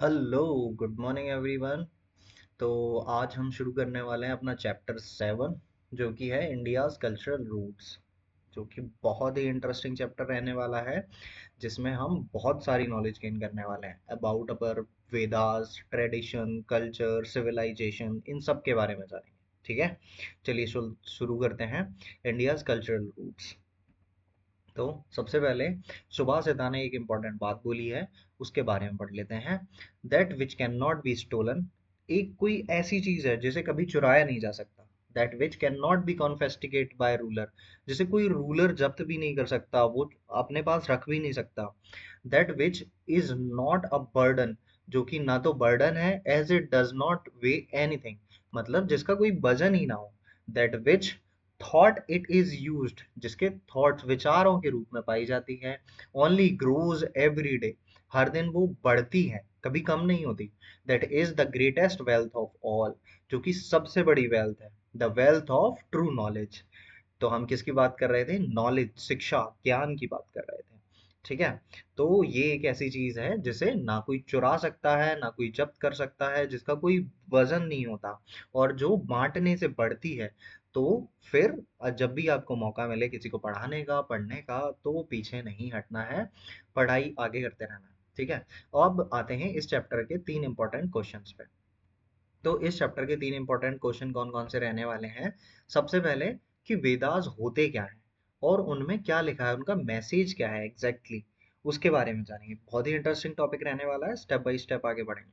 Hello, good morning everyone. तो आज हम शुरू करने वाले हैं अपना चैप्टर 7, जो कि है इंडियाज़ कल्चरल रूट्स, जो कि बहुत ही इंटरेस्टिंग चैप्टर रहने वाला है, जिसमें हम बहुत सारी नॉलेज गेन करने वाले हैं about our Vedas, tradition, culture, civilization, इन सब के बारे में जानेंगे। ठीक है, चलिए शुरू करते हैं। India's cultural roots. तो सबसे पहले सुभाषिता ने एक इम्पॉर्टेंट बात बोली है, उसके बारे में पढ़ लेते हैं। That which can not be stolen, एक कोई ऐसी चीज है जिसे कभी चुराया नहीं जा सकता। That which can not be confiscated by ruler, जिसे कोई रूलर जब्त भी नहीं कर सकता, वो अपने पास रख भी नहीं सकता। That which is not a burden, जो कि ना तो बर्डन है, as it does not weigh anything, मतलब जिसका कोई वजन ही ना हो। That which thought it is used, जिसके थॉट्स विचारों के रूप में पाई जाती है। ओनली ग्रोज एवरी डे, हर दिन वो बढ़ती है, कभी कम नहीं होती। That is the greatest wealth of all, जो कि सबसे बड़ी वेल्थ है, the wealth of true knowledge. तो हम किसकी बात कर रहे थे? नॉलेज, शिक्षा, ज्ञान की बात कर रहे थे। ठीक है, तो ये एक ऐसी चीज है जिसे ना कोई चुरा सकता है, ना कोई जब्त कर सकता है, जिसका कोई वजन नहीं होता, और जो बांटने से बढ़ती है। तो फिर जब भी आपको मौका मिले किसी को पढ़ाने का, पढ़ने का, तो पीछे नहीं हटना है, पढ़ाई आगे करते रहना है। ठीक है, अब आते हैं इस चैप्टर के 3 इंपॉर्टेंट क्वेश्चंस पे। तो इस चैप्टर के 3 इंपॉर्टेंट क्वेश्चन कौन कौन से रहने वाले हैं? सबसे पहले कि वेदास होते क्या हैं, और उनमें क्या लिखा है, उनका मैसेज क्या है एग्जैक्टली exactly, उसके बारे में जानेंगे। बहुत ही इंटरेस्टिंग टॉपिक रहने वाला है, स्टेप बाय स्टेप आगे बढ़ेंगे।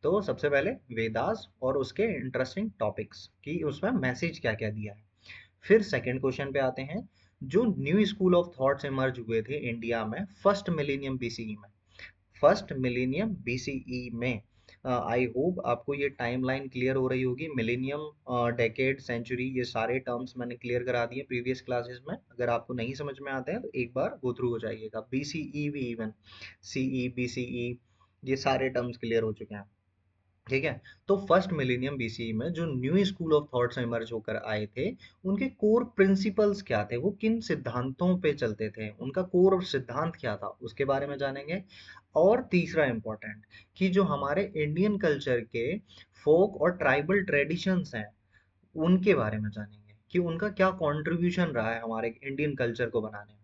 तो सबसे पहले वेदास और उसके इंटरेस्टिंग टॉपिक्स की, उसमें मैसेज क्या क्या दिया है। फिर सेकंड क्वेश्चन पे आते हैं। जो new school of thoughts emerge हुए थे इंडिया में फर्स्ट मिलेनियम बीसीई में, फर्स्ट मिलेनियम बीसीई में, आई होप आपको ये टाइमलाइन क्लियर हो रही होगी। मिलेनियम, डेकेड, सेंचुरी, ये सारे टर्म्स मैंने क्लियर करा दिए प्रीवियस क्लासेस में। अगर आपको नहीं समझ में आते हैं तो एक बार गो थ्रू हो जाइएगा। बीसीई भी, इवन सीई, बीसीई, ये सारे टर्म्स क्लियर हो चुके हैं। ठीक है, तो फर्स्ट मिलेनियम बीसीई में जो new school of thoughts emerge होकर आए थे, उनके कोर प्रिंसिपल्स क्या थे, वो किन सिद्धांतों पे चलते थे, उनका कोर सिद्धांत क्या था, उसके बारे में जानेंगे। और तीसरा इंपॉर्टेंट, कि जो हमारे इंडियन कल्चर के फोक और ट्राइबल ट्रेडिशंस हैं, उनके बारे में जानेंगे कि उनका क्या कंट्रीब्यूशन रहा है हमारे इंडियन कल्चर को बनाने में।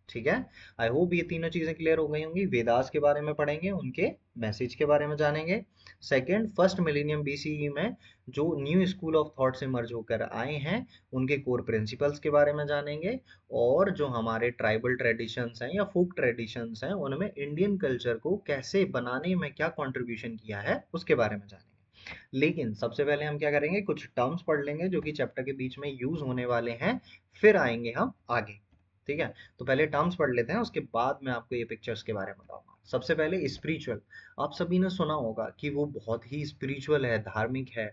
ठीक है, आई होप ये तीनों चीजें क्लियर हो गई होंगी। वेदास के बारे में पढ़ेंगे, उनके मैसेज के बारे में जानेंगे। सेकंड, फर्स्ट मिलेनियम बीसीई में जो new school of thoughts emerge होकर आए हैं, उनके कोर प्रिंसिपल्स के बारे में जानेंगे। और जो हमारे ट्राइबल ट्रेडिशंस हैं या फोक ट्रेडिशंस हैं, उनमें इंडियन कल्चर को कैसे बनाने में क्या कंट्रीब्यूशन किया है, उसके बारे में जानेंगे। लेकिन सबसे पहले हम क्या करेंगे, कुछ टर्म्स पढ़ लेंगे जो कि चैप्टर के बीच में यूज होने वाले हैं, फिर आएंगे हम आगे। ठीक है, तो पहले टर्म्स पढ़ लेते हैं, उसके बाद मैं आपको ये पिक्चर्स के बारे में बताऊंगा। सबसे पहले स्पिरिचुअल, आप सभी ने सुना होगा कि वो बहुत ही स्पिरिचुअल है, धार्मिक है।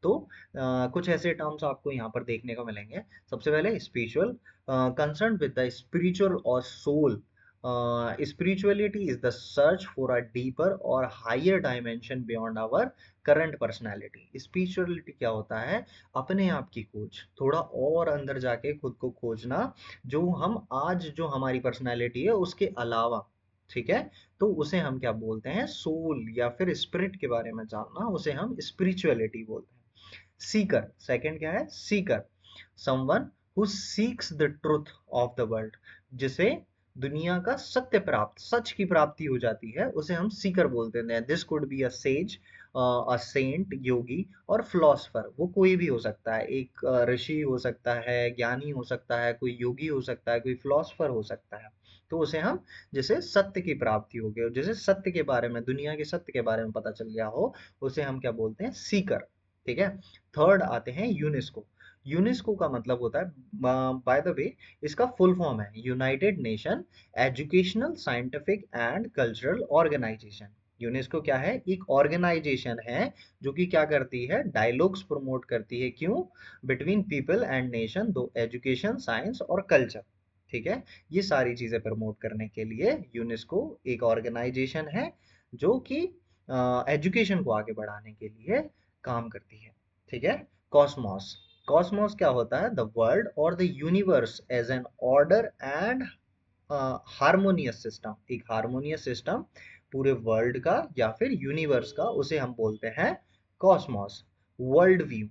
तो कुछ ऐसे टर्म्स आपको यहाँ पर देखने को मिलेंगे। सबसे पहले spiritual, concern with the spiritual और soul. Spirituality is the search for a deeper और higher dimension beyond our current personality. Spirituality क्या होता है? अपने आप की खोज, थोड़ा और अंदर जाके खुद को खोजना, जो हम आज, जो हमारी पर्सनैलिटी है उसके अलावा। ठीक है, तो उसे हम क्या बोलते हैं? सोल या फिर स्पिरिट के बारे में जानना, उसे हम स्पिरिचुअलिटी बोलते हैं। सीकर, सेकंड क्या है? Seeker, someone who seeks the truth of the world, जिसे दुनिया का सत्य प्राप्त, सच की प्राप्ति हो जाती है, उसे हम सीकर बोलते हैं। This could be a sage, a saint, yogi, और फिलोसफर। वो कोई भी हो सकता है, एक ऋषि हो सकता है, ज्ञानी हो सकता है, कोई योगी हो सकता है, कोई फिलोसफर हो सकता है। तो उसे हम, जिसे सत्य की प्राप्ति हो गई, जिसे सत्य के बारे में, दुनिया के सत्य के बारे में पता चल गया हो, उसे हम क्या बोलते हैं? सीकर। ठीक है, थर्ड आते हैं यूनेस्को। यूनेस्को का मतलब होता है, बाय द वे, इसका फुल फॉर्म है United Nation Educational, Scientific and Cultural Organization. UNESCO क्या है? एक ऑर्गेनाइजेशन है जो कि क्या करती है? डायलॉग्स प्रमोट करती है। क्यों? बिटवीन पीपल एंड नेशन, दो एजुकेशन, साइंस और कल्चर। ठीक है, ये सारी चीजें प्रमोट करने के लिए यूनेस्को एक ऑर्गेनाइजेशन है, जो कि एजुकेशन को आगे बढ़ाने के लिए काम करती है। ठीक है, कॉस्मोस, कॉस्मोस क्या होता है? द वर्ल्ड और the universe as an order and harmonious system, एक हार्मोनियस सिस्टम पूरे वर्ल्ड का या फिर यूनिवर्स का, उसे हम बोलते हैं कॉस्मॉस। वर्ल्ड व्यू,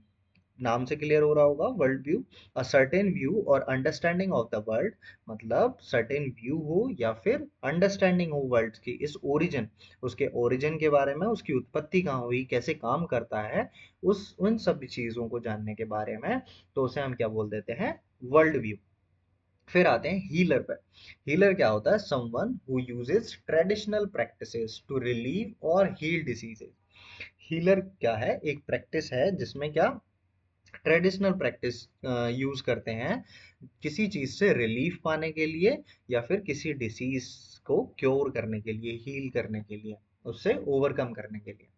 नाम से क्लियर हो रहा होगा, world view, a certain view और अंडरस्टैंडिंग ऑफ द वर्ल्ड, मतलब सर्टेन व्यू हो या फिर अंडरस्टैंडिंग हो वर्ल्ड की, इस ओरिजिन, उसके ओरिजिन के बारे में, उसकी उत्पत्ति कहाँ हुई, कैसे काम करता है, उस उन सभी चीजों को जानने के बारे में, तो उसे हम क्या बोल देते हैं, वर्ल्ड व्यू। फिर आते हैं हीलर पर। हीलर क्या होता है, someone who uses traditional practices to relieve और हील डिसीजेज। हीलर क्या है, एक प्रैक्टिस है जिसमें क्या ट्रेडिशनल प्रैक्टिस यूज करते हैं किसी चीज से रिलीफ पाने के लिए या फिर किसी डिसीज को क्योर करने के लिए, हील करने के लिए, उससे ओवरकम करने के लिए।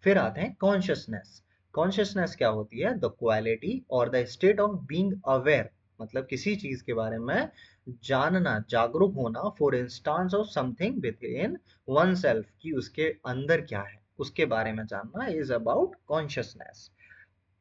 फिर आते हैं कॉन्शियसनेस। कॉन्शियसनेस क्या होती है, द क्वालिटी और the state of being aware, मतलब किसी चीज के बारे में जानना, जागरूक होना, for instance of something with in one self, कि उसके अंदर क्या है उसके बारे में जानना, इज अबाउट कॉन्शियसनेस।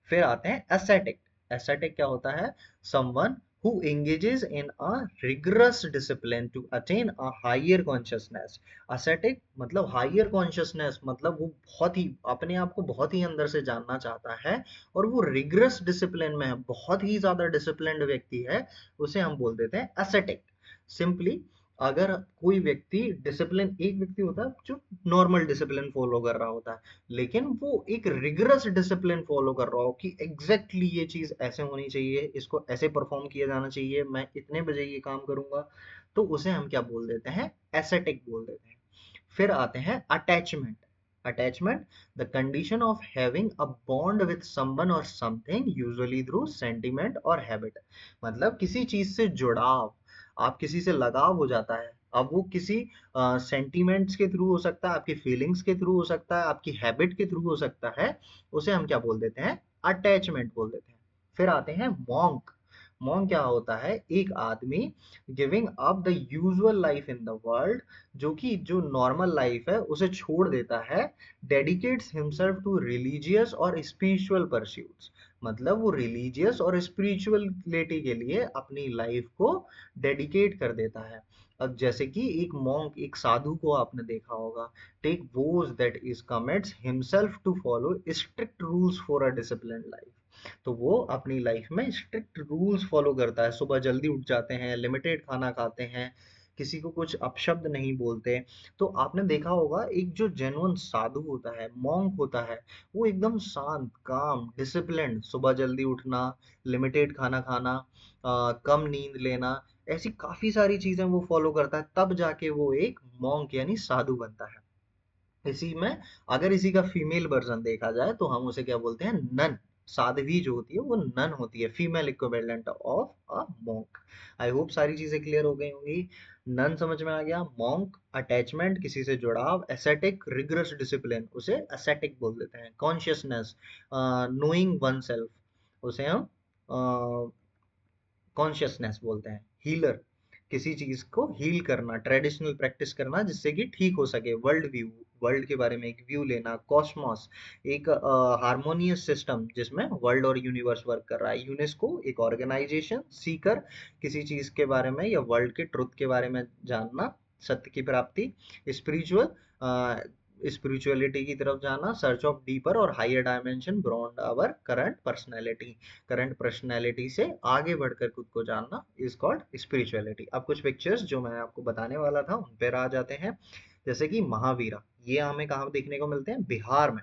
फिर आते हैं एस्थेटिक। एस्थेटिक क्या होता है, someone who engages in a rigorous discipline to attain a higher consciousness। ascetic मतलब हायर कॉन्शियसनेस, मतलब वो बहुत ही अपने आप को बहुत ही अंदर से जानना चाहता है और वो रिगरस डिसिप्लिन में है, बहुत ही ज्यादा डिसिप्लिन्ड व्यक्ति है, उसे हम बोल देते हैं एस्थेटिक। सिंपली अगर कोई व्यक्ति डिसिप्लिन, एक व्यक्ति होता है जो नॉर्मल डिसिप्लिन फॉलो कर रहा होता है, लेकिन वो एक रिगरस डिसिप्लिन फॉलो कर रहा हो कि एग्जैक्टली ये चीज ऐसे होनी चाहिए, इसको ऐसे परफॉर्म किया जाना चाहिए, मैं इतने बजे ये काम करूंगा, तो उसे हम क्या बोल देते हैं, एसेटिक बोल देते हैं। फिर आते हैं attachment. Attachment, the condition of having a bond with someone और समथिंग यूजुअली थ्रू सेंटिमेंट और हैबिट, मतलब किसी चीज से जुड़ाव, आप किसी से लगाव हो जाता है, अब वो किसी सेंटिमेंट्स के थ्रू हो सकता है, आपकी फीलिंग्स के थ्रू हो सकता है, आपकी हैबिट के थ्रू हो सकता है, उसे हम क्या बोल देते हैं, अटैचमेंट बोल देते हैं। फिर आते हैं मॉन्क। मॉन्क क्या होता है, एक आदमी giving up the usual life in the world, जो कि जो नॉर्मल लाइफ है उसे छोड़ देता है, डेडिकेट्स हिमसेल्फ टू रिलीजियस और स्पिरिचुअल परस्यूट्स, मतलब वो रिलीजियस और स्पिरिचुअलिटी के लिए अपनी लाइफ को डेडिकेट कर देता है। अब जैसे कि एक मॉन्क, एक साधु को आपने देखा होगा, take vows that is commits himself to follow strict rules for a disciplined life, तो वो अपनी लाइफ में स्ट्रिक्ट रूल्स फॉलो करता है, सुबह जल्दी उठ जाते हैं, लिमिटेड खाना खाते हैं, किसी को कुछ अपशब्द नहीं बोलते। तो आपने देखा होगा एक जो जेन्युइन साधु होता है, मॉन्क होता है, वो एकदम शांत, काम, डिसिप्लिन्ड, सुबह जल्दी उठना, लिमिटेड खाना खाना, कम नींद लेना, ऐसी काफी सारी चीजें वो फॉलो करता है, तब जाके वो एक मॉन्क यानी साधु बनता है। इसी में अगर इसी का फीमेल वर्जन देखा जाए तो हम उसे क्या बोलते हैं, नन। साध्वी जो होती है वो नन होती है, female equivalent of a monk. I hope सारी चीजें क्लियर हो गई होंगी। नन समझ में आ गया, मॉन्क अटैचमेंट, किसी से जुड़ाव, एसेटिक रिगरस डिसिप्लिन, उसे एसेटिक बोल देते हैं। कॉन्शियसनेस, नोइंग वन सेल्फ, उसे हम कॉन्शियसनेस बोलते हैं। हीलर, किसी चीज को हील करना, ट्रेडिशनल प्रैक्टिस करना जिससे कि ठीक हो सके। वर्ल्ड व्यू, वर्ल्ड के बारे में एक व्यू लेना। कॉस्मॉस, एक हार्मोनियस सिस्टम जिसमें वर्ल्ड और यूनिवर्स वर्क कर रहा है। यूनेस्को, एक ऑर्गेनाइजेशन। सीकर, किसी चीज के बारे में या वर्ल्ड के ट्रुथ के बारे में जानना, सत्य की प्राप्ति। स्पिरिचुअल, स्पिरिचुअलिटी की तरफ जाना, सर्च ऑफ डीपर और higher dimension beyond our current personality, current personality से आगे बढ़कर खुद को जानना इज कॉल्ड स्पिरिचुअलिटी। अब कुछ पिक्चर्स जो मैं आपको बताने वाला था उन पर आ जाते हैं। जैसे कि महावीरा, ये हमें कहाँ देखने को मिलते हैं, बिहार में।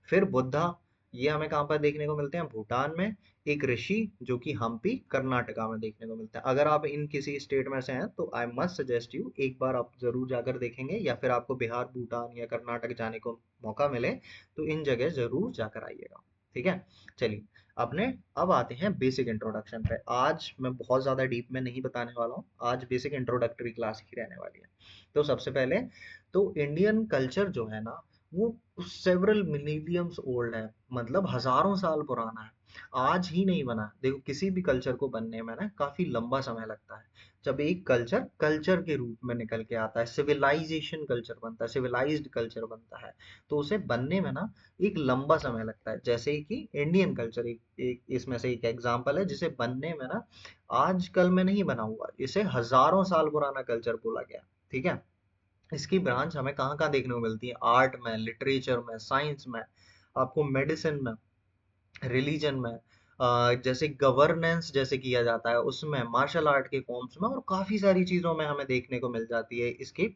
फिर बुद्धा, ये हमें कहाँ पर देखने को मिलते हैं, भूटान में। एक ऋषि जो कि हम्पी, कर्नाटका में देखने को मिलता है। अगर आप इन किसी स्टेट में से हैं तो आई मस्ट सजेस्ट यू, एक बार आप जरूर जाकर देखेंगे, या फिर आपको बिहार, भूटान या कर्नाटक जाने को मौका मिले तो इन जगह जरूर जाकर आइएगा। ठीक है, चलिए अपने अब आते हैं बेसिक इंट्रोडक्शन पे। आज मैं बहुत ज़्यादा डीप में नहीं बताने वाला हूँ, आज बेसिक इंट्रोडक्टरी क्लास ही रहने वाली है। तो सबसे पहले तो इंडियन कल्चर जो है ना, वो सेवरल मिलीनियम्स ओल्ड है, मतलब हजारों साल पुराना है, आज ही नहीं बना। देखो किसी भी कल्चर को बनने में ना काफी लंबा समय लगता है। जब एक कल्चर कल्चर के रूप में निकल के आता है, सिविलाइजेशन कल्चर बनता है, सिविलाइज्ड कल्चर बनता है, तो उसे बनने में ना एक लंबा समय लगता है। जैसे कि इंडियन कल्चर एक इसमें से एक एग्जांपल है, जिसे बनने में ना आजकल में नहीं बना हुआ, इसे हजारों साल पुराना कल्चर बोला गया। ठीक है, इसकी ब्रांच हमें कहाँ कहाँ देखने को मिलती है? आर्ट में, लिटरेचर में, साइंस में, आपको मेडिसिन में, रिलीजन में, जैसे गवर्नेंस जैसे किया जाता है उसमें, मार्शल आर्ट के फॉर्म्स में, और काफी सारी चीजों में हमें देखने को मिल जाती है इसकी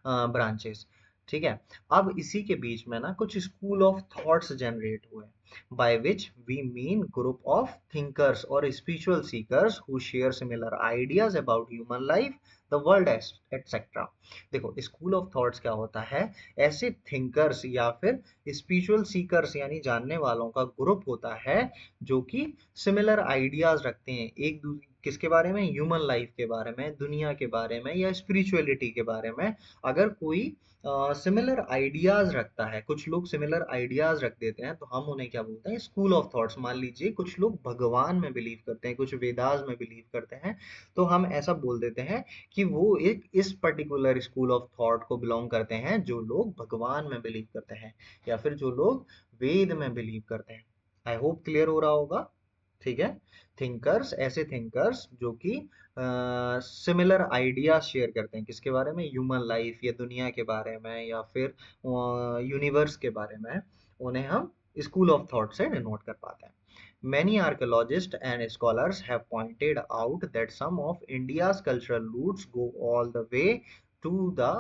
ब्रांचेस। ठीक है। अब इसी के बीच में ना कुछ स्कूल ऑफ थॉट्स जनरेट हुए, by which we mean group of thinkers और spiritual seekers who share similar ideas about human life, the world etcetera. देखो, स्कूल ऑफ थॉट्स क्या होता है? ऐसे थिंकर्स या फिर स्पिरिचुअल सीकर्स यानी जानने वालों का ग्रुप होता है जो कि सिमिलर आइडियाज रखते हैं एक दूसरे, किसके बारे में? ह्यूमन लाइफ के बारे में, दुनिया के बारे में, या स्पिरिचुअलिटी के बारे में। अगर कोई सिमिलर आइडियाज रखता है, कुछ लोग सिमिलर आइडियाज रख देते हैं, तो हम उन्हें क्या बोलते हैं? School of thoughts. मान लीजिए कुछ लोग भगवान में बिलीव करते हैं, कुछ वेदास में बिलीव करते हैं, तो हम ऐसा बोल देते हैं कि वो एक इस पर्टिकुलर स्कूल ऑफ थॉट को बिलोंग करते हैं, जो लोग भगवान में बिलीव करते हैं या फिर जो लोग वेद में बिलीव करते हैं। आई होप क्लियर हो रहा होगा। ठीक है। थिंकर्स, ऐसे थिंकर्स जो कि सिमिलर आइडियाज शेयर करते हैं, किसके बारे में? ह्यूमन लाइफ या दुनिया के बारे में या फिर यूनिवर्स के बारे में, उन्हें हम स्कूल ऑफ थॉट से डिनोट कर पाते हैं। Many archaeologists and scholars have pointed out that some of India's cultural roots go all the way to the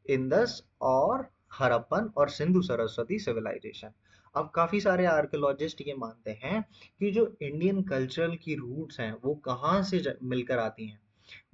Indus और हड़प्पन और सिंधु सरस्वती सिविलाइजेशन। अब काफी सारे आर्कियोलॉजिस्ट ये मानते हैं कि जो इंडियन कल्चरल की रूट्स हैं वो कहाँ से मिलकर आती हैं,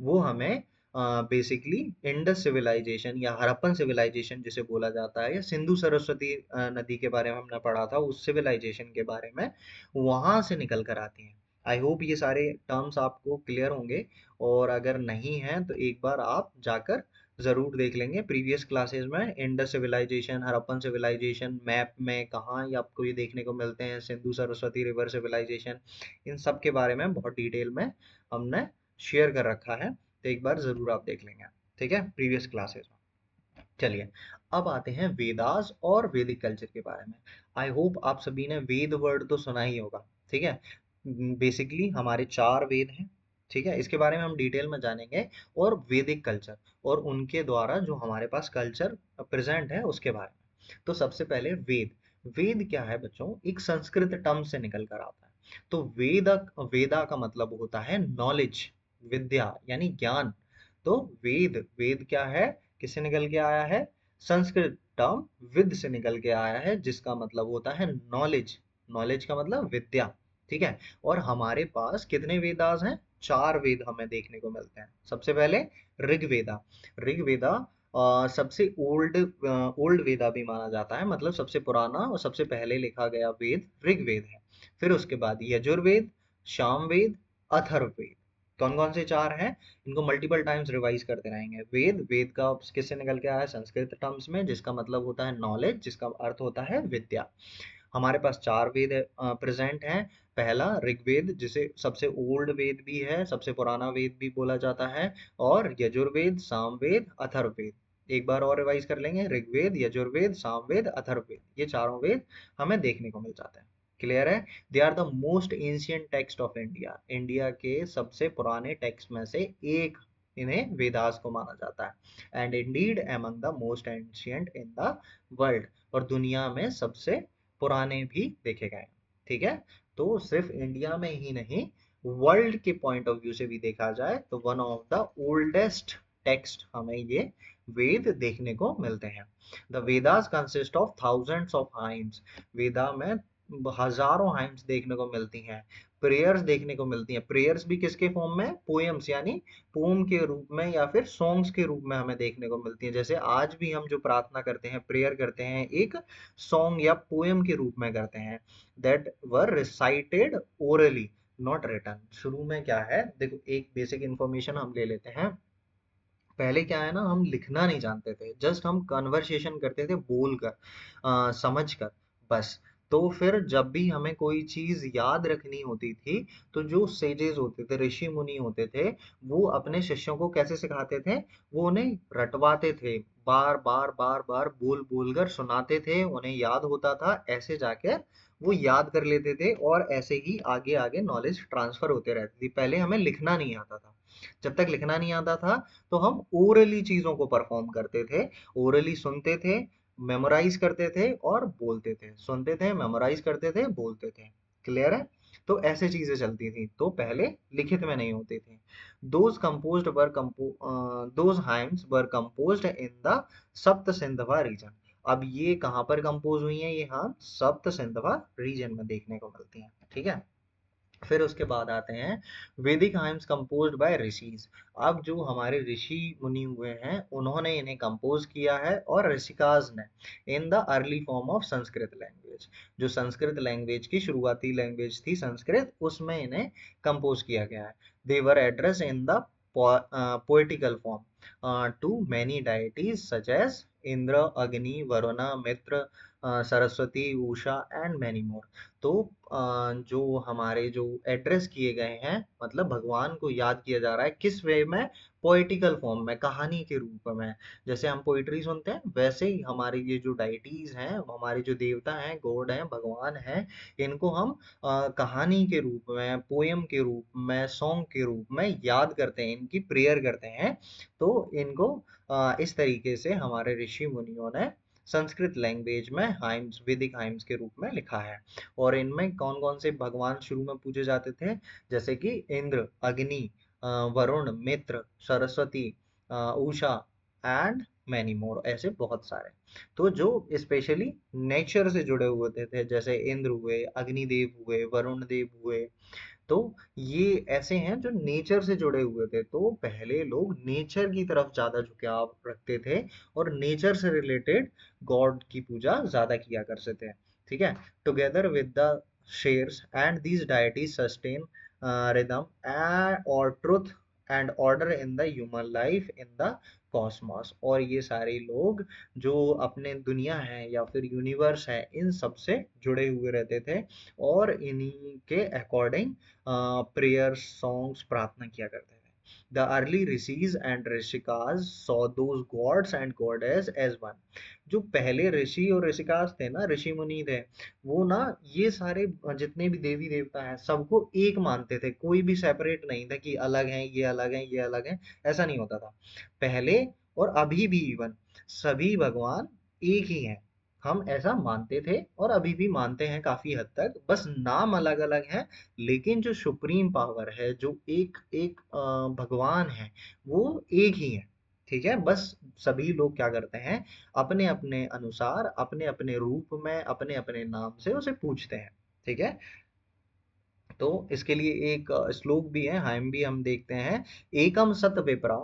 वो हमें बेसिकली इंडस सिविलाइजेशन या हड़प्पन सिविलाइजेशन जिसे बोला जाता है, या सिंधु सरस्वती नदी के बारे में हमने पढ़ा था, उस सिविलाइजेशन के बारे में, वहां से निकल कर आती हैं। आई होप ये सारे टर्म्स आपको क्लियर होंगे, और अगर नहीं है तो एक बार आप जाकर जरूर देख लेंगे प्रीवियस क्लासेस में। Indus civilization, Harappan civilization map में कहाँ ये आपको ये देखने को मिलते हैं, सिंधु सरस्वती रिवर सिविलाइजेशन, इन सब के बारे में बहुत डिटेल में हमने शेयर कर रखा है, तो एक बार जरूर आप देख लेंगे। ठीक है, प्रीवियस क्लासेस में। चलिए, अब आते हैं वेदास और वैदिक कल्चर के बारे में। आई होप आप सभी ने वेद वर्ड तो सुना ही होगा। ठीक है। बेसिकली हमारे 4 वेद हैं। ठीक है, इसके बारे में हम डिटेल में जानेंगे, और वैदिक कल्चर और उनके द्वारा जो हमारे पास कल्चर प्रेजेंट है उसके बारे में। तो सबसे पहले वेद। वेद क्या है बच्चों? एक संस्कृत टर्म से निकल कर आता है। तो वेदा का मतलब होता है नॉलेज, विद्या यानी ज्ञान। तो वेद, वेद क्या है? किससे निकल के आया है? संस्कृत टर्म विद से निकल के आया है, जिसका मतलब होता है नॉलेज। नॉलेज का मतलब विद्या। ठीक है। और हमारे पास कितने वेदास हैं? 4 वेद हमें देखने को मिलते हैं। सबसे पहले ऋग्वेदा। ऋग्वेदा सबसे ओल्ड वेदा भी माना जाता है, मतलब सबसे पुराना और सबसे पहले लिखा गया वेद ऋग्वेद है। फिर उसके बाद यजुर्वेद, सामवेद, अथर्ववेद। कौन कौन से 4 हैं? इनको मल्टीपल टाइम्स रिवाइज करते रहेंगे। वेद, वेद का किससे निकल के आया है? संस्कृत टर्म्स में, जिसका मतलब होता है नॉलेज, जिसका अर्थ होता है विद्या। हमारे पास 4 वेद प्रेजेंट हैं। पहला ऋग्वेद, जिसे सबसे ओल्ड वेद भी है, सबसे पुराना वेद भी बोला जाता है, और यजुर्वेद, सामवेद, अथर्ववेद। एक बार और रिवाइज कर लेंगे, ऋग्वेद, यजुर्वेद, सामवेद, अथर्ववेद, ये चारों वेद हमें देखने को मिल जाते हैं। क्लियर है? They are the most ancient text of India. India के सबसे पुराने टेक्स्ट में से एक इन्हें वेदास को माना जाता है। And Indeed among the most ancient in the world, और दुनिया में सबसे पुराने भी देखे गए। ठीक है। तो सिर्फ इंडिया में ही नहीं, वर्ल्ड के पॉइंट ऑफ व्यू से भी देखा जाए तो one of the oldest text हमें ये वेद देखने को मिलते हैं। The Vedas consist of thousands of hymns. Veda में हजारों हाइम्स देखने को मिलती हैं। प्रेयर्स देखने को मिलती हैं। प्रेयर्स भी किसके फॉर्म में? पोएम्स यानी पोम के रूप में या फिर सॉन्ग्स के रूप में हमें देखने को मिलती है। जैसे आज भी हम जो प्रार्थना करते हैं, प्रेयर करते हैं, एक सॉन्ग या पोएम के रूप में करते हैं। That were recited orally, not written. शुरू में क्या है, देखो एक बेसिक इंफॉर्मेशन हम ले लेते हैं। पहले क्या है ना, हम लिखना नहीं जानते थे, जस्ट हम कन्वर्सेशन करते थे बोल कर, समझ कर, बस। तो फिर जब भी हमें कोई चीज याद रखनी होती थी, तो जो सेजेस होते थे, ऋषि मुनि होते थे, वो अपने शिष्यों को कैसे सिखाते थे? वो उन्हें रटवाते थे, बार बार बार बार बोल बोल कर सुनाते थे, उन्हें याद होता था, ऐसे जाकर वो याद कर लेते थे, और ऐसे ही आगे आगे नॉलेज ट्रांसफर होते रहती थी। पहले हमें लिखना नहीं आता था। जब तक लिखना नहीं आता था तो हम ओरली चीजों को परफॉर्म करते थे, ओरली सुनते थे, मेमोराइज करते थे और बोलते थे, सुनते थे, मेमोराइज करते थे, बोलते थे। क्लियर है? तो ऐसे चीजें चलती थी, तो पहले लिखित में नहीं होती थी। Those hymns were composed in the सप्त सिंधवा रीजन। अब ये कहाँ पर कंपोज हुई है? ये हाँ सप्त सिंधवा रीजन में देखने को मिलती हैं। ठीक है, फिर उसके बाद आते हैं वैदिक हाइम्स कंपोज्ड बाय ऋषिज। अब जो हमारे ऋषि मुनि हुए हैं उन्होंने इन्हें कंपोज किया है, और ऋषिकाज ने in the early form of Sanskrit language. जो संस्कृत लैंग्वेज की शुरुआती लैंग्वेज थी संस्कृत, उसमें इन्हें कंपोज किया गया है। They were addressed in the poetical form to many deities such as Indra, Agni, Varuna, Mitra, Saraswati, Usha and many more. तो जो हमारे जो एड्रेस किए गए हैं, मतलब भगवान को याद किया जा रहा है किस वे में? पोएटिकल फॉर्म में, कहानी के रूप में। जैसे हम पोइट्री सुनते हैं वैसे ही हमारे ये जो डाइटीज हैं, हमारे जो देवता हैं, गॉड हैं, भगवान हैं, इनको हम कहानी के रूप में, पोयम के रूप में, सॉन्ग के रूप में याद करते हैं, इनकी प्रेयर करते हैं। तो इनको इस तरीके से हमारे ऋषि मुनियों ने संस्कृत लैंग्वेज में हाइम्स, वैदिक हाइम्स के रूप में लिखा है। और इनमें कौन कौन से भगवान शुरू में पूजे जाते थे? जैसे कि इंद्र, अग्नि, वरुण, मित्र, सरस्वती, उषा एंड मैनी मोर, ऐसे बहुत सारे। तो जो स्पेशली नेचर से जुड़े हुए थे, जैसे इंद्र हुए, अग्निदेव हुए, वरुण देव हुए, तो ये ऐसे हैं जो नेचर से जुड़े हुए थे। तो पहले लोग नेचर की तरफ ज्यादा झुकाव रखते थे और नेचर से रिलेटेड गॉड की पूजा ज्यादा किया करते थे। ठीक है, together with the shares and these deities sustain rhythm or truth and order in the human life in the Cosmos. और ये सारे लोग जो अपने दुनिया है या फिर यूनिवर्स है, इन सब से जुड़े हुए रहते थे और इन्हीं के अकॉर्डिंग प्रेयर, सॉन्ग्स, प्रार्थना किया करते थे। The early rishis and rishikas saw those gods and goddess as one. जो पहले ऋषि और ऋषिकाज थे ना, ऋषि मुनि थे, वो ना ये सारे जितने भी देवी देवता हैं सबको एक मानते थे, कोई भी सेपरेट नहीं था कि अलग हैं, ये अलग हैं, ये अलग हैं। ऐसा नहीं होता था पहले, और अभी भी इवन सभी भगवान एक ही हैं। हम ऐसा मानते थे और अभी भी मानते हैं काफी हद तक, बस नाम अलग अलग है। लेकिन जो सुप्रीम पावर है, जो एक एक भगवान है, वो एक ही है। ठीक है, बस सभी लोग क्या करते हैं, अपने अपने अनुसार, अपने अपने रूप में, अपने अपने नाम से उसे पूछते हैं। ठीक है, तो इसके लिए एक श्लोक भी है, हाइम भी हम देखते हैं। एकम सत विप्रा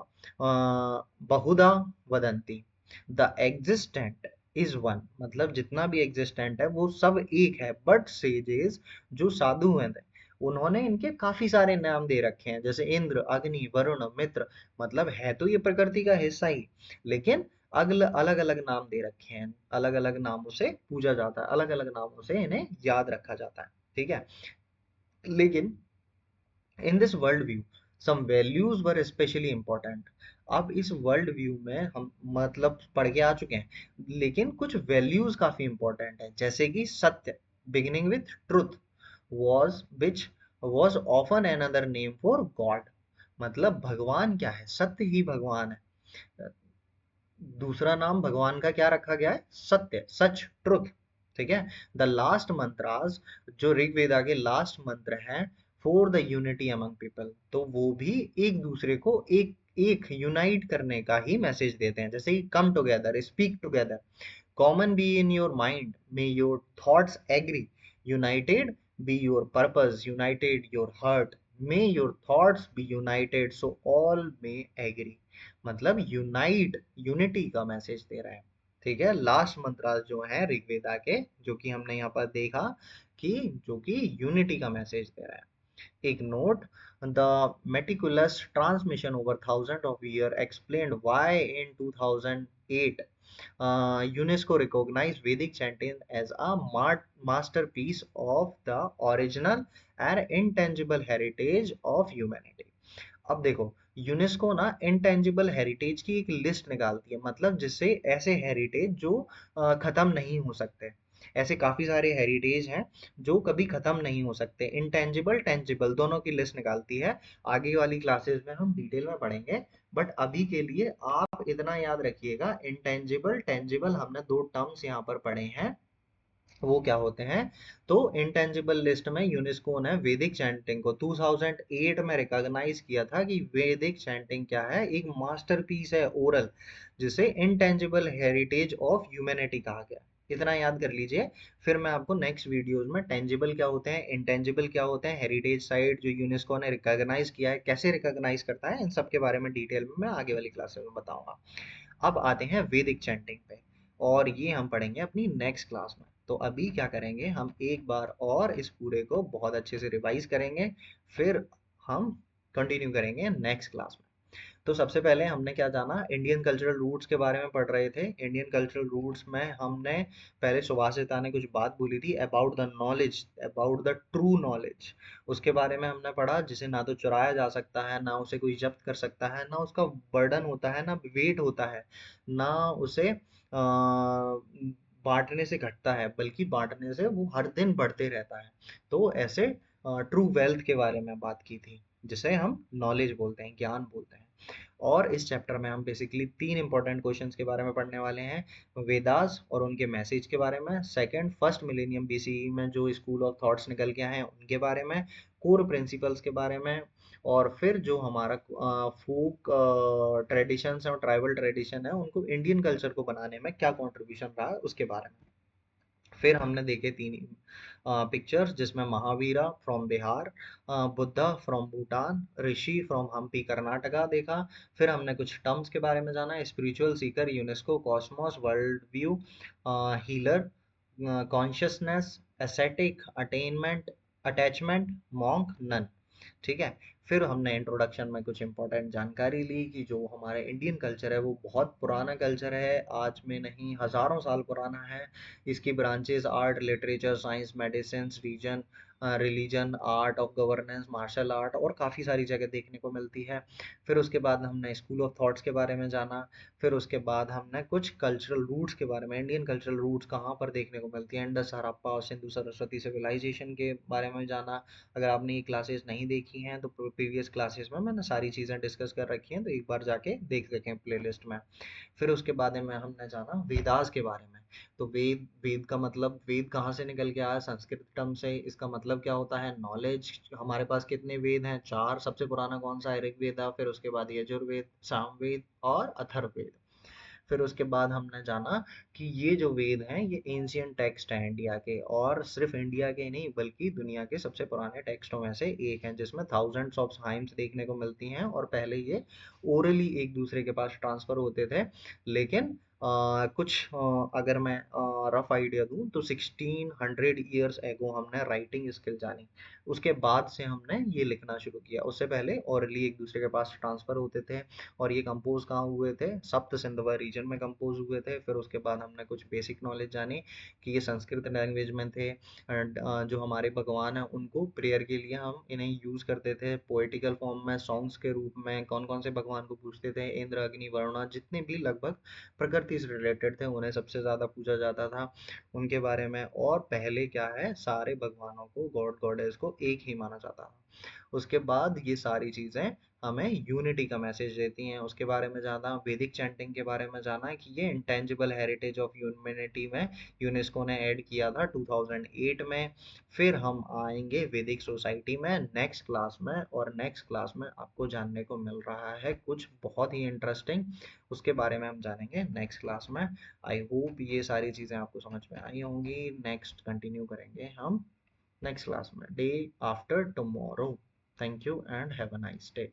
बहुधा वदंती, द एग्जिस्टेंट इज वन। मतलब जितना भी एग्जिस्टेंट है वो सब एक है, बट सेजेस, जो साधु हैं, उन्होंने इनके काफी सारे नाम दे रखे हैं, जैसे इंद्र, अग्नि, वरुण, मित्र। मतलब है तो ये प्रकृति का हिस्सा ही, लेकिन अगल अलग अलग नाम दे रखे हैं, अलग अलग नामों से पूजा जाता है, अलग अलग नामों से इन्हें याद रखा जाता है। ठीक है, लेकिन in this world view some values were specially important. अब इस वर्ल्ड व्यू में हम मतलब पढ़ के आ चुके हैं, लेकिन कुछ वैल्यूज काफी इंपॉर्टेंट है, जैसे कि सत्य, beginning with truth, was which was often another name for God. मतलब भगवान क्या है? सत्य ही भगवान है। दूसरा नाम भगवान का क्या रखा गया है? सत्य, सच, ट्रुथ। ठीक है, द लास्ट मंत्रास, जो ऋग्वेदा के लास्ट मंत्र हैं, for the unity among people, तो वो भी एक दूसरे को एक एक यूनाइट करने का ही मैसेज देते हैं। जैसे कि come together, speak together, common be in your mind, may your thoughts agree, united be your purpose, united your heart, may your thoughts be united so all may agree. मतलब unite, unity का message दे रहा है। ठीक है, last मंत्र जो है ऋग्वेदा के, जो कि हमने यहाँ पर देखा कि जो कि यूनिटी का मैसेज दे रहा है। एक note, the meticulous transmission over thousands of years explained why in 2008 UNESCO recognized Vedic chanting as a masterpiece of the original and intangible heritage of humanity। अब देखो, यूनेस्को ना इंटेंजिबल हेरिटेज की एक लिस्ट निकालती है, मतलब जिससे ऐसे हेरिटेज जो खत्म नहीं हो सकते। ऐसे काफी सारे हेरिटेज हैं जो कभी खत्म नहीं हो सकते, इंटेंजिबल टेंजिबल दोनों की लिस्ट निकालती है। आगे वाली क्लासेस में हम डिटेल में पढ़ेंगे, बट अभी के लिए आप इतना याद रखिएगा, इंटेंजिबल टेंजिबल हमने दो टर्म्स यहाँ पर पढ़े हैं, वो क्या होते हैं। तो इंटेंजिबल लिस्ट में यूनेस्को ने वैदिक चैंटिंग को 2008 में रिकॉग्नाइज किया था कि वैदिक चैंटिंग क्या है, एक मास्टरपीस है ओरल, जिसे इंटेंजिबल हेरिटेज ऑफ ह्यूमैनिटी कहा गया। इतना याद कर लीजिए। फिर मैं आपको नेक्स्ट वीडियोस में टेंजिबल क्या होते हैं, इंटेंजिबल क्या होते हैं, हेरिटेज साइट जो यूनेस्को ने रिकॉग्नाइज किया है, कैसे रिकॉग्नाइज करता है, इन सब के बारे में डिटेल में मैं आगे वाली क्लासेस में बताऊंगा। अब आते हैं वैदिक चैंटिंग पे, और ये हम पढ़ेंगे अपनी नेक्स्ट क्लास में। तो अभी क्या करेंगे, हम एक बार और इस पूरे को बहुत अच्छे से रिवाइज करेंगे, फिर हम कंटिन्यू करेंगे नेक्स्ट क्लास में। तो सबसे पहले हमने क्या जाना, इंडियन कल्चरल रूट्स के बारे में पढ़ रहे थे। इंडियन कल्चरल रूट्स में हमने पहले सुभाषिता ने कुछ बात बोली थी about the knowledge, about the true knowledge. उसके बारे में हमने पढ़ा, जिसे ना तो चुराया जा सकता है, ना उसे कोई जब्त कर सकता है, ना उसका बर्डन होता है, ना वेट होता है, ना उसे बांटने से घटता है, बल्कि बांटने से वो हर दिन बढ़ते रहता है। तो ऐसे ट्रू वेल्थ के बारे में बात की थी, जिसे हम नॉलेज बोलते हैं, ज्ञान बोलते हैं। और इस चैप्टर में हम बेसिकली तीन इंपॉर्टेंट क्वेश्चंस के बारे में पढ़ने वाले हैं। वेदास और उनके मैसेज के बारे में, सेकंड फर्स्ट मिलेनियम बीसीई में जो स्कूल ऑफ थॉट्स निकल के आए हैं उनके बारे में, कोर प्रिंसिपल्स के बारे में, और फिर जो हमारा फोक ट्रेडिशंस और ट्राइबल ट्रेडिशन है उनको इंडियन कल्चर को बनाने में क्या कंट्रीब्यूशन रहा उसके बारे में। फिर हमने देखे तीन पिक्चर्स, जिसमें Mahavira from Bihar, Buddha from Bhutan, rishi from Hampi Karnataka देखा। फिर हमने कुछ टर्म्स के बारे में जाना, spiritual seeker, UNESCO, cosmos, world view, healer, consciousness, ascetic, attainment, attachment, monk, nun. ठीक है। फिर हमने इंट्रोडक्शन में कुछ इंपॉर्टेंट जानकारी ली कि जो हमारे इंडियन कल्चर है वो बहुत पुराना कल्चर है, आज में नहीं हजारों साल पुराना है। इसकी branches art, literature, science, medicine, reason, religion, art of governance, martial art, और काफ़ी सारी जगह देखने को मिलती है। फिर उसके बाद हमने स्कूल ऑफ थॉट्स के बारे में जाना। फिर उसके बाद हमने कुछ कल्चरल रूट्स के बारे में, इंडियन कल्चरल रूट्स कहाँ पर देखने को मिलती हैं, इंडस, हड़प्पा और सिंधु सरस्वती सिविलाइजेशन के बारे में जाना। अगर आपने ये क्लासेस नहीं देखी हैं तो प्रीवियस क्लासेस में मैंने सारी चीज़ें डिस्कस कर रखी हैं, तो एक बार जाके देख सकें प्लेलिस्ट में। फिर उसके बाद में हमने जाना वेदास के बारे में। तो वेद, वेद का मतलब, वेद कहाँ से निकल के आया, संस्कृत टर्म से। इसका मतलब क्या होता है, नॉलेज। हमारे पास कितने वेद हैं, चार। सबसे पुराना कौन सा है, ऋग्वेद है। फिर उसके बाद यजुर्वेद, सामवेद और अथर्ववेद। फिर उसके बाद हमने जाना कि ये जो वेद हैं ये एंशियंट टेक्स्ट हैं इंडिया के, और सिर्फ इंडिया के नहीं बल्कि दुनिया के सबसे पुराने टेक्स्टों में से एक हैं, जिसमें थाउजेंड्स ऑफ हाइम्स देखने को मिलती हैं। और पहले ये ओरली एक दूसरे के पास ट्रांसफर होते थे, लेकिन कुछ अगर मैं रफ आइडिया दूं तो 1600 ईयर्स एगो हमने राइटिंग स्किल जानी। उसके बाद से हमने ये लिखना शुरू किया, उससे पहले ओरली एक दूसरे के पास ट्रांसफर होते थे। और ये कंपोज कहाँ हुए थे, सप्त सिंधु रीजन में कंपोज हुए थे। फिर उसके बाद हमने कुछ बेसिक नॉलेज जानी कि ये संस्कृत लैंग्वेज में थे, एंड जो हमारे भगवान हैं उनको प्रेयर के लिए हम इन्हें यूज़ करते थे पोएटिकल फॉर्म में, सॉन्ग्स के रूप में। कौन कौन से भगवान को पूजते थे, इंद्र, अग्नि, वरुणा, जितने भी लगभग प्रकृति से रिलेटेड थे उन्हें सबसे ज़्यादा पूजा जाता था, उनके बारे में। और पहले क्या है, सारे भगवानों को, गॉड गॉडेस को एक ही माना जाता था। उसके बाद ये सारी चीज़ें हमें यूनिटी का मैसेज देती हैं, उसके बारे में जाना। वैदिक चैंटिंग के बारे में जाना है कि ये इंटेंजिबल हेरिटेज ऑफ ह्यूमैनिटी में यूनेस्को ने ऐड किया था 2008 में। फिर हम आएंगे वैदिक सोसाइटी में नेक्स्ट क्लास में, और नेक्स्ट क्लास में आपको जानने को मिल रहा है कुछ बहुत ही इंटरेस्टिंग, उसके बारे में हम जानेंगे नेक्स्ट क्लास में। आई होप ये सारी चीज़ें आपको समझ में आई होंगी। नेक्स्ट कंटिन्यू करेंगे हम नेक्स्ट क्लास में, day after tomorrow. Thank you and have a nice day.